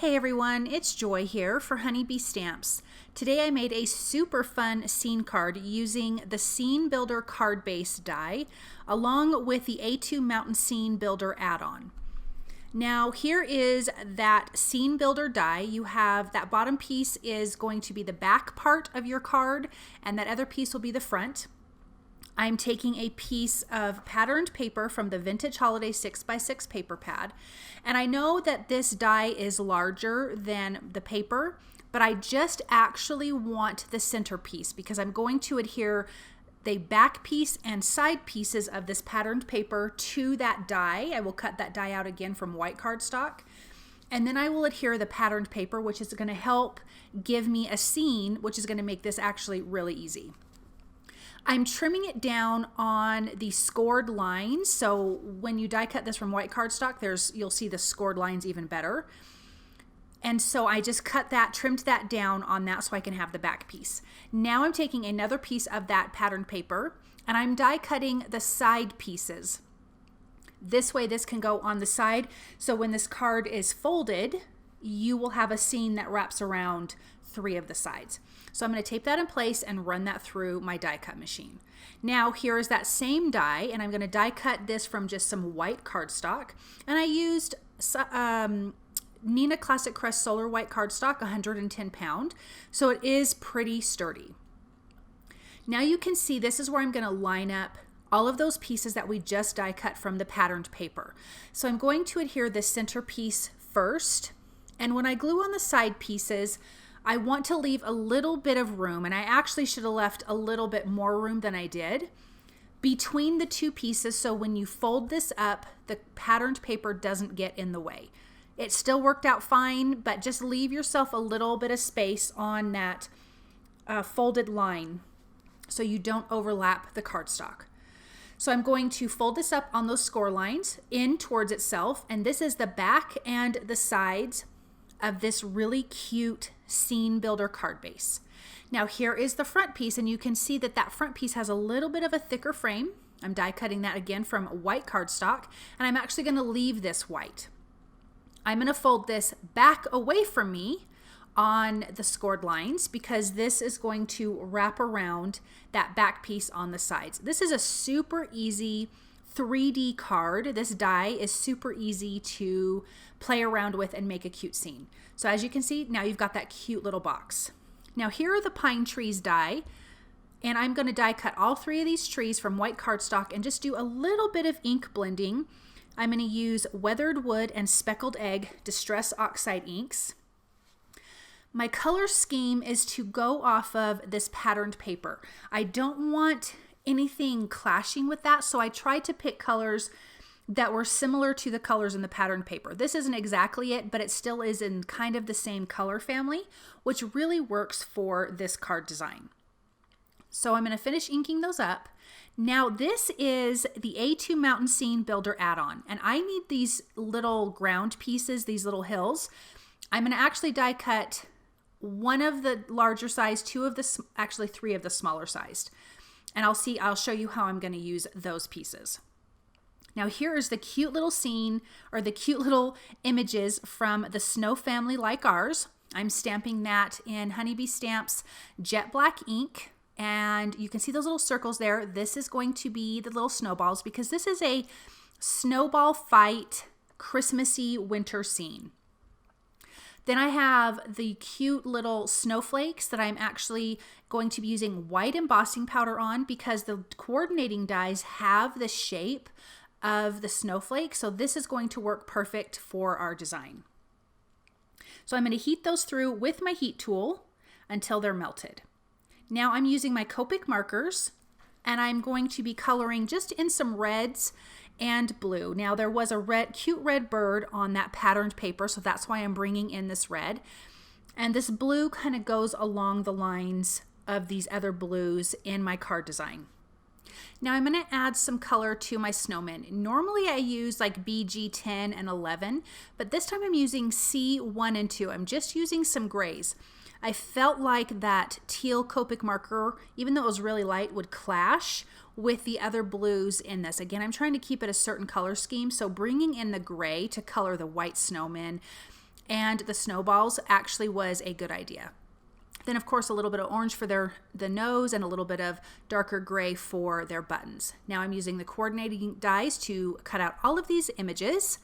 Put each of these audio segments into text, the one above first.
Hey everyone, it's Joy here for Honeybee Stamps. Today I made a super fun scene card using the Scene Builder card base die along with the A2 Mountain Scene Builder add-on. Now here is that Scene Builder die. You have that bottom piece is going to be the back part of your card and that other piece will be the front. I'm taking a piece of patterned paper from the Vintage Holiday 6x6 paper pad. And I know that this die is larger than the paper, but I just actually want the center piece because I'm going to adhere the back piece and side pieces of this patterned paper to that die. I will cut that die out again from white cardstock. And then I will adhere the patterned paper, which is going to help give me a scene, which is going to make this actually really easy. I'm trimming it down on the scored lines, so when you die cut this from white cardstock, you'll see the scored lines even better. And so I just trimmed that down on that so I can have the back piece. Now I'm taking another piece of that patterned paper and I'm die cutting the side pieces. This way this can go on the side, so when this card is folded, you will have a scene that wraps around 3 of the sides. So I'm going to tape that in place and run that through my die cut machine. Now here is that same die, and I'm going to die cut this from just some white cardstock. And I used Neenah Classic Crest Solar White cardstock, 110 pound. So it is pretty sturdy. Now you can see this is where I'm going to line up all of those pieces that we just die cut from the patterned paper. So I'm going to adhere this center piece first. And when I glue on the side pieces, I want to leave a little bit of room, and I actually should have left a little bit more room than I did between the two pieces, so when you fold this up, the patterned paper doesn't get in the way. It still worked out fine, but just leave yourself a little bit of space on that folded line so you don't overlap the cardstock. So I'm going to fold this up on those score lines in towards itself, and this is the back and the sides of this really cute Scene Builder card base. Now here is the front piece, and you can see that that front piece has a little bit of a thicker frame. I'm die cutting that again from white cardstock, and I'm actually going to leave this white. I'm going to fold this back away from me on the scored lines because this is going to wrap around that back piece on the sides. This is a super easy 3D card. This die is super easy to play around with and make a cute scene. So as you can see, now you've got that cute little box. Now here are the pine trees die, and I'm going to die cut all 3 of these trees from white cardstock and just do a little bit of ink blending. I'm going to use Weathered Wood and Speckled Egg Distress Oxide inks. My color scheme is to go off of this patterned paper. I don't want anything clashing with that, so I tried to pick colors that were similar to the colors in the patterned paper. This isn't exactly it, but it still is in kind of the same color family, which really works for this card design. So I'm going to finish inking those up. Now this is the A2 Mountain Scene Builder add-on, and I need these little ground pieces, these little hills. I'm going to actually die cut 1 of the larger size, 3 of the smaller sized. And I'll show you how I'm going to use those pieces. Now here is the cute little scene, or the cute little images from the Snow Family Like Ours. I'm stamping that in Honeybee Stamps jet black ink, and you can see those little circles there. This is going to be the little snowballs because this is a snowball fight Christmassy winter scene. Then I have the cute little snowflakes that I'm actually going to be using white embossing powder on because the coordinating dies have the shape of the snowflake. So this is going to work perfect for our design. So I'm going to heat those through with my heat tool until they're melted. Now I'm using my Opaque markers, and I'm going to be coloring just in some reds and blue. Now there was a cute red bird on that patterned paper, so that's why I'm bringing in this red. And this blue kind of goes along the lines of these other blues in my card design. Now I'm going to add some color to my snowmen. Normally I use like BG 10 and 11, but this time I'm using C1 and 2. I'm just using some grays. I felt like that teal Copic marker, even though it was really light, would clash with the other blues in this. Again, I'm trying to keep it a certain color scheme, so bringing in the gray to color the white snowmen and the snowballs actually was a good idea. Then of course a little bit of orange for the nose and a little bit of darker gray for their buttons. Now I'm using the coordinating dies to cut out all of these images.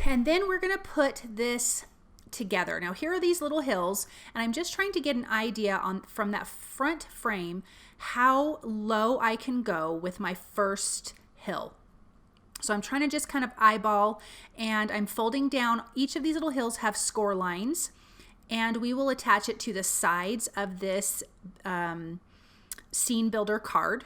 And then we're gonna put this together. Now here are these little hills, and I'm just trying to get an idea from that front frame how low I can go with my first hill. So I'm trying to just kind of eyeball, and I'm folding down. Each of these little hills have score lines, and we will attach it to the sides of this scene builder card.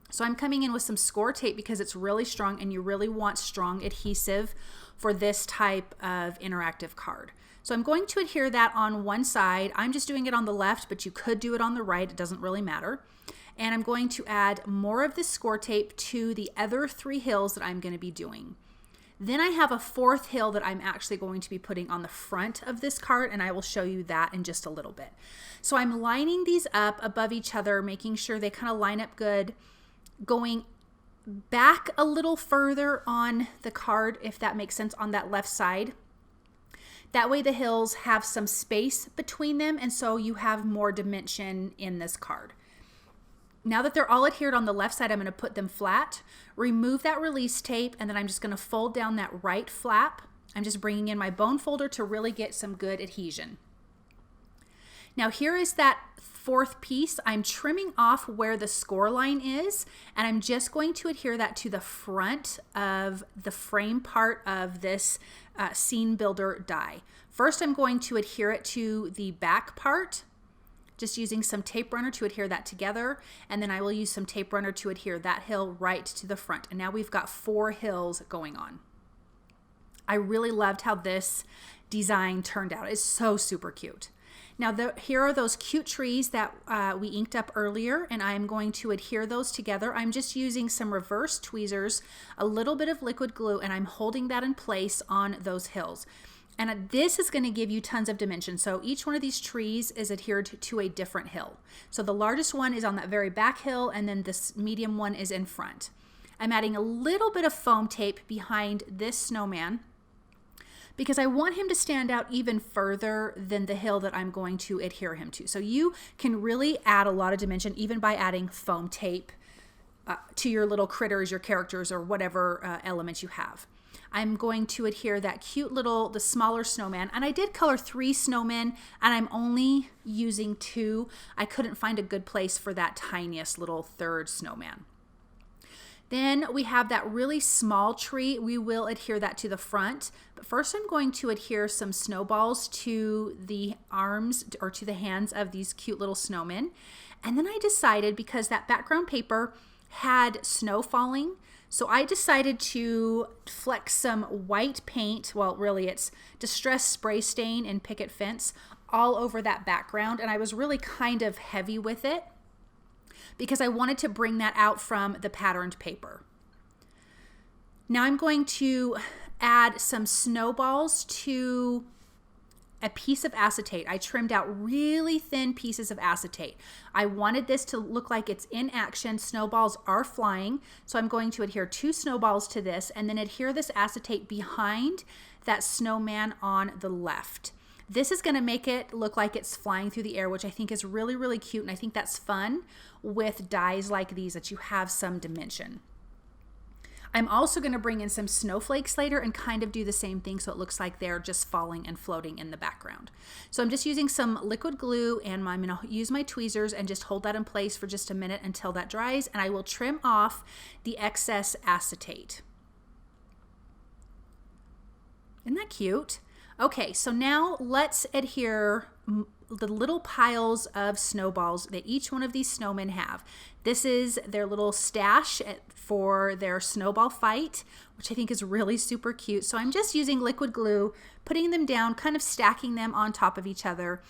So I'm coming in with some score tape because it's really strong, and you really want strong adhesive for this type of interactive card. So I'm going to adhere that on one side. I'm just doing it on the left, but you could do it on the right. It doesn't really matter. And I'm going to add more of this score tape to the other 3 hills that I'm going to be doing. Then I have a 4th hill that I'm actually going to be putting on the front of this card, and I will show you that in just a little bit. So I'm lining these up above each other, making sure they kind of line up good, going back a little further on the card, if that makes sense, on that left side. That way the hills have some space between them, and so you have more dimension in this card. Now that they're all adhered on the left side, I'm going to put them flat, remove that release tape, and then I'm just going to fold down that right flap. I'm just bringing in my bone folder to really get some good adhesion. Now here is that 4th piece. I'm trimming off where the score line is, and I'm just going to adhere that to the front of the frame part of this scene builder die. First, I'm going to adhere it to the back part, just using some tape runner to adhere that together, and then I will use some tape runner to adhere that hill right to the front. And now we've got 4 hills going on. I really loved how this design turned out. It's so super cute. Now here are those cute trees that we inked up earlier, and I'm going to adhere those together. I'm just using some reverse tweezers, a little bit of liquid glue, and I'm holding that in place on those hills. And this is going to give you tons of dimension. So each one of these trees is adhered to a different hill. So the largest one is on that very back hill, and then this medium one is in front. I'm adding a little bit of foam tape behind this snowman because I want him to stand out even further than the hill that I'm going to adhere him to. So you can really add a lot of dimension even by adding foam tape to your little critters, your characters, or whatever elements you have. I'm going to adhere that cute little, the smaller snowman, and I did color 3 snowmen, and I'm only using 2. I couldn't find a good place for that tiniest little 3rd snowman. Then we have that really small tree. We will adhere that to the front, but first I'm going to adhere some snowballs to the arms or to the hands of these cute little snowmen. And then I decided, because that background paper had snow falling, so I decided to flex some white paint, well really it's Distress Spray Stain and Picket Fence, all over that background, and I was really kind of heavy with it because I wanted to bring that out from the patterned paper. Now I'm going to add some snowballs to a piece of acetate. I trimmed out really thin pieces of acetate. I wanted this to look like it's in action. Snowballs are flying, so I'm going to adhere 2 snowballs to this and then adhere this acetate behind that snowman on the left. This is going to make it look like it's flying through the air, which I think is really, really cute, and I think that's fun with dies like these, that you have some dimension. I'm also going to bring in some snowflakes later and kind of do the same thing so it looks like they're just falling and floating in the background. So I'm just using some liquid glue, and I'm going to use my tweezers and just hold that in place for just a minute until that dries, and I will trim off the excess acetate. Isn't that cute? Okay, so now let's adhere the little piles of snowballs that each one of these snowmen have. This is their little stash for their snowball fight, which I think is really super cute. So I'm just using liquid glue, putting them down, kind of stacking them on top of each other,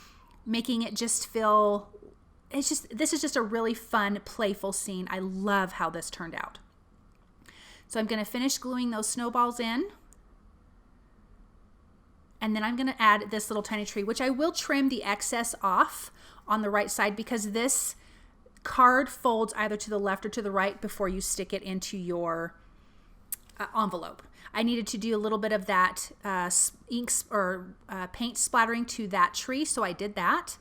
making it just feel, this is just a really fun, playful scene. I love how this turned out. So I'm going to finish gluing those snowballs in. And then I'm going to add this little tiny tree, which I will trim the excess off on the right side because this card folds either to the left or to the right before you stick it into your envelope. I needed to do a little bit of that paint splattering to that tree, so I did that.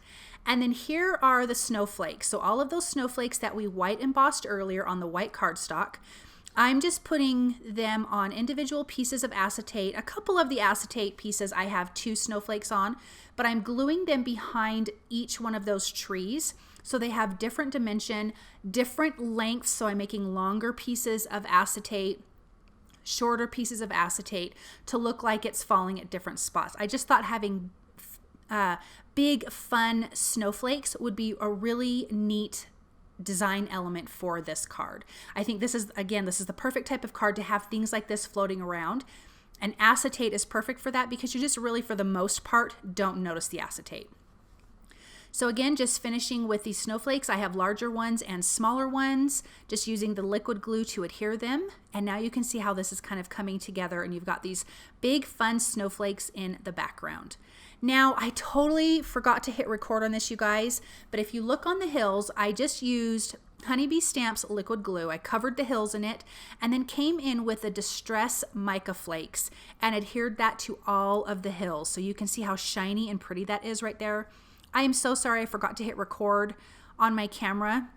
And then here are the snowflakes. So all of those snowflakes that we white embossed earlier on the white cardstock, I'm just putting them on individual pieces of acetate. A couple of the acetate pieces I have 2 snowflakes on, but I'm gluing them behind each one of those trees. So they have different dimension, different lengths. So I'm making longer pieces of acetate, shorter pieces of acetate to look like it's falling at different spots. I just thought having big fun snowflakes would be a really neat design element for this card. I think this is the perfect type of card to have things like this floating around. And acetate is perfect for that because you just really, for the most part, don't notice the acetate. So again, just finishing with these snowflakes. I have larger ones and smaller ones, just using the liquid glue to adhere them. And now you can see how this is kind of coming together, and you've got these big fun snowflakes in the background. Now, I totally forgot to hit record on this, you guys, but if you look on the hills, I just used Honeybee Stamps liquid glue. I covered the hills in it and then came in with the Distress Mica Flakes and adhered that to all of the hills. So you can see how shiny and pretty that is right there. I am so sorry I forgot to hit record on my camera,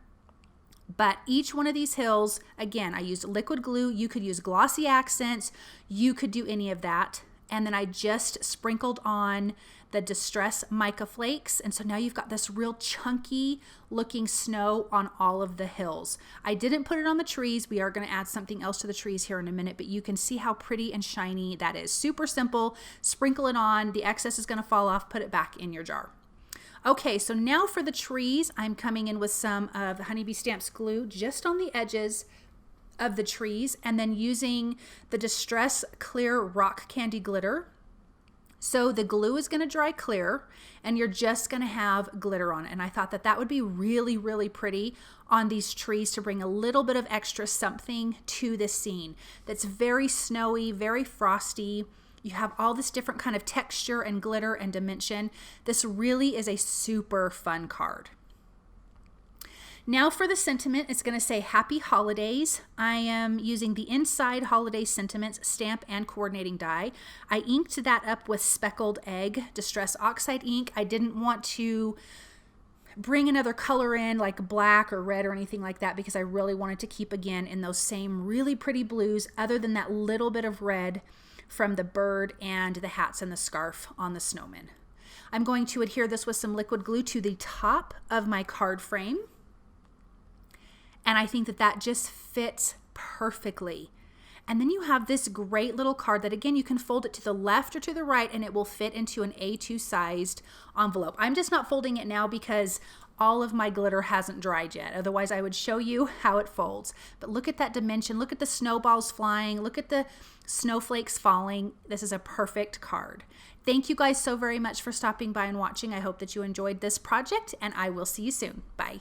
but each one of these hills, again, I used liquid glue. You could use glossy accents. You could do any of that. And then I just sprinkled on the Distress Mica Flakes. And so now you've got this real chunky looking snow on all of the hills. I didn't put it on the trees. We are going to add something else to the trees here in a minute, but you can see how pretty and shiny that is. Super simple. Sprinkle it on. The excess is going to fall off. Put it back in your jar. Okay, so now for the trees, I'm coming in with some of the Honeybee Stamps glue just on the edges of the trees, and then using the Distress Clear Rock Candy Glitter. So the glue is going to dry clear and you're just going to have glitter on it. And I thought that that would be really, really pretty on these trees to bring a little bit of extra something to this scene that's very snowy, very frosty. You have all this different kind of texture and glitter and dimension. This really is a super fun card. Now for the sentiment, it's going to say Happy Holidays. I am using the Inside Holiday Sentiments stamp and coordinating die. I inked that up with Speckled Egg Distress Oxide ink. I didn't want to bring another color in like black or red or anything like that because I really wanted to keep again in those same really pretty blues, other than that little bit of red from the bird and the hats and the scarf on the snowman. I'm going to adhere this with some liquid glue to the top of my card frame. And I think that that just fits perfectly. And then you have this great little card that, again, you can fold it to the left or to the right and it will fit into an A2 sized envelope. I'm just not folding it now because all of my glitter hasn't dried yet. Otherwise, I would show you how it folds. But look at that dimension. Look at the snowballs flying. Look at the snowflakes falling. This is a perfect card. Thank you guys so very much for stopping by and watching. I hope that you enjoyed this project, and I will see you soon. Bye.